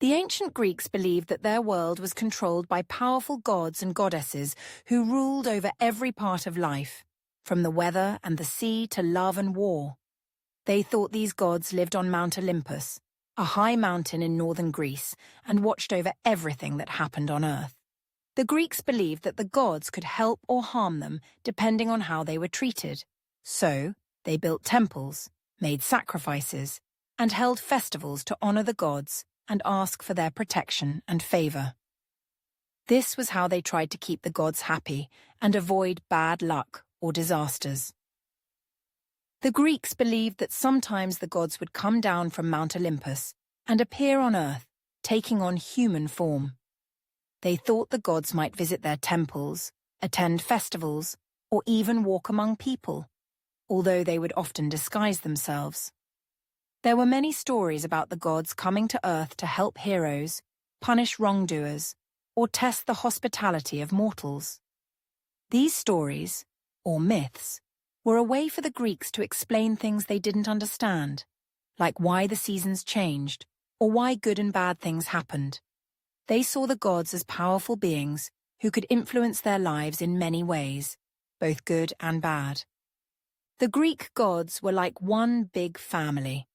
The ancient Greeks believed that their world was controlled by powerful gods and goddesses who ruled over every part of life, from the weather and the sea to love and war. They thought these gods lived on Mount Olympus, a high mountain in northern Greece, and watched over everything that happened on Earth. The Greeks believed that the gods could help or harm them depending on how they were treated. So, they built temples, made sacrifices, and held festivals to honor the gods and ask for their protection and favor. This was how they tried to keep the gods happy and avoid bad luck or disasters. The Greeks believed that sometimes the gods would come down from Mount Olympus and appear on Earth, taking on human form. They thought the gods might visit their temples, attend festivals, or even walk among people, although they would often disguise themselves. There were many stories about the gods coming to Earth to help heroes, punish wrongdoers, or test the hospitality of mortals. These stories, or myths, were a way for the Greeks to explain things they didn't understand, like why the seasons changed, or why good and bad things happened. They saw the gods as powerful beings who could influence their lives in many ways, both good and bad. The Greek gods were like one big family.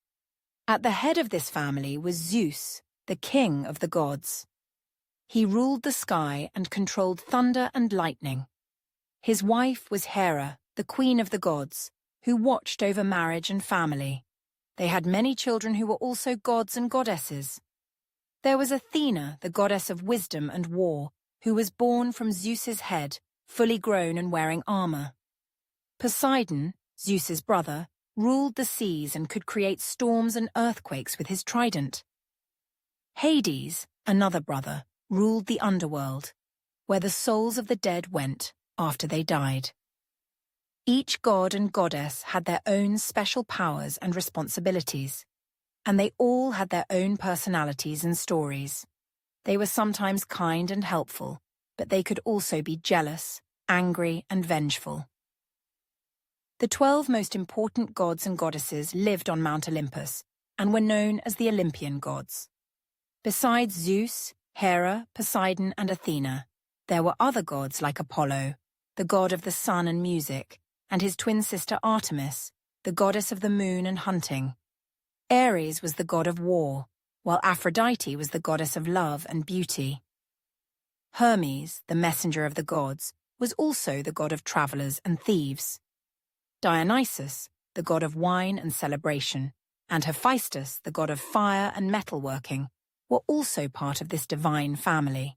At the head of this family was Zeus, the king of the gods. He ruled the sky and controlled thunder and lightning. His wife was Hera, the queen of the gods, who watched over marriage and family. They had many children who were also gods and goddesses. There was Athena, the goddess of wisdom and war, who was born from Zeus's head, fully grown and wearing armor. Poseidon, Zeus's brother, ruled the seas and could create storms and earthquakes with his trident. Hades, another brother, ruled the underworld, where the souls of the dead went after they died. Each god and goddess had their own special powers and responsibilities, and they all had their own personalities and stories. They were sometimes kind and helpful, but they could also be jealous, angry, and vengeful. The 12 most important gods and goddesses lived on Mount Olympus and were known as the Olympian gods. Besides Zeus, Hera, Poseidon, and Athena, there were other gods like Apollo, the god of the sun and music, and his twin sister Artemis, the goddess of the moon and hunting. Ares was the god of war, while Aphrodite was the goddess of love and beauty. Hermes, the messenger of the gods, was also the god of travelers and thieves. Dionysus, the god of wine and celebration, and Hephaestus, the god of fire and metalworking, were also part of this divine family.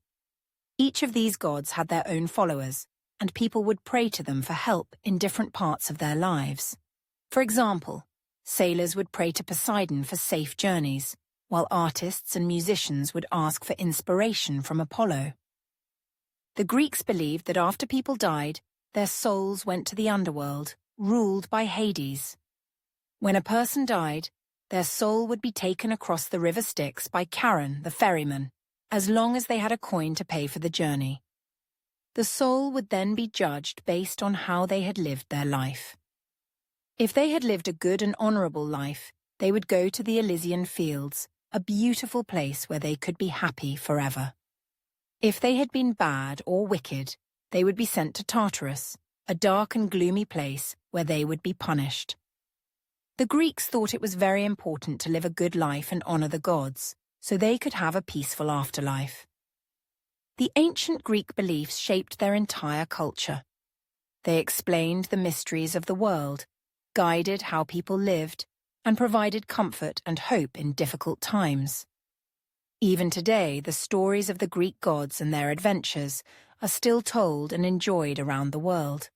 Each of these gods had their own followers, and people would pray to them for help in different parts of their lives. For example, sailors would pray to Poseidon for safe journeys, while artists and musicians would ask for inspiration from Apollo. The Greeks believed that after people died, their souls went to the underworld, ruled by Hades. When a person died, their soul would be taken across the river Styx by Charon, the ferryman, as long as they had a coin to pay for the journey. The soul would then be judged based on how they had lived their life. If they had lived a good and honorable life, they would go to the Elysian Fields, a beautiful place where they could be happy forever. If they had been bad or wicked, they would be sent to Tartarus, a dark and gloomy place where they would be punished. The Greeks thought it was very important to live a good life and honor the gods, so they could have a peaceful afterlife. The ancient Greek beliefs shaped their entire culture. They explained the mysteries of the world, guided how people lived, and provided comfort and hope in difficult times. Even today, the stories of the Greek gods and their adventures are still told and enjoyed around the world.